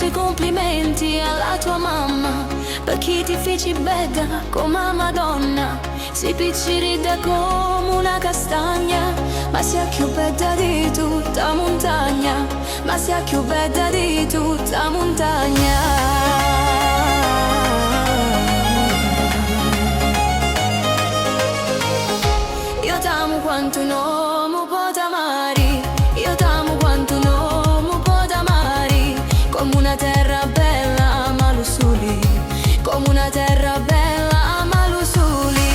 i complimenti alla tua mamma, per chi ti feci bella come una Madonna. Si picciridda come una castagna, ma sia più bella di tutta montagna, ma sia più bella di tutta montagna. Io t'amo quanto un uomo può t'amare, io t'amo quanto un uomo può t'amare, come una terra bella ma lo soli, come una terra bella ma lo soli.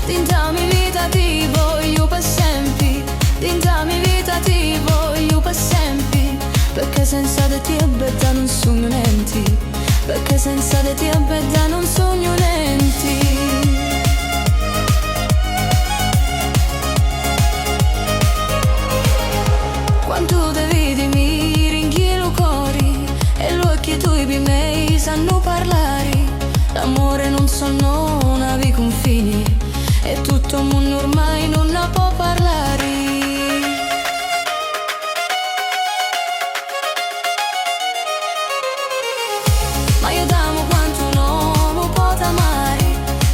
Dinta mi vita ti voglio per sempre, dinta mi vita ti voglio per sempre, perché senza di te bella non sogno niente, perché senza di te bella non sogno niente. Quando te vedi mi ringhielo cori, e lo che tu i miei sanno parlare. L'amore non so, non avevi confini, e tutto il mondo ormai non la può parlare. Ma io t'amo quanto un uomo può t'amare,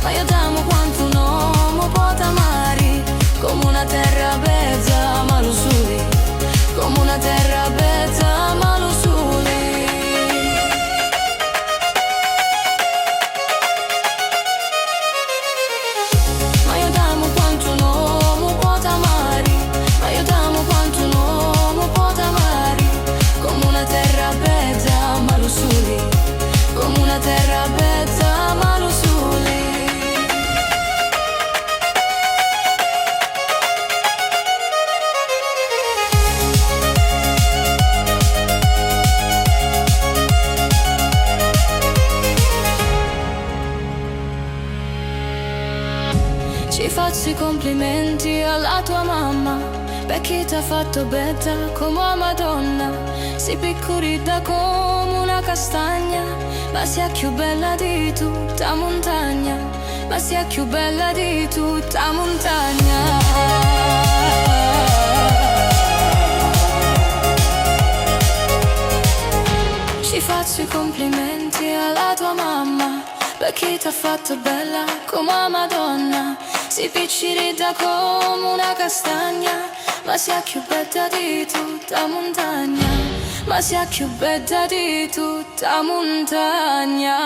ma io t'amo quanto un uomo può t'amare, come una terra bella ma lo sole, come una terra bella ma lo sole. Ma io t'amo quanto un uomo può t'amare, ma io t'amo quanto un uomo può t'amare, come una terra bella ma lo sole, come una terra bella ma lo sole. Ci faccio i complimenti alla tua mamma, perché t'ha fatto bella come una Madonna. Si piccolida come una castagna, ma sia più bella di tutta montagna, ma sia più bella di tutta montagna. Ci faccio i complimenti alla tua mamma, perché t'ha fatto bella come una Madonna. Si picciridda come una castagna, ma sia più bella di tutta montagna, ma sia più bella di tutta montagna.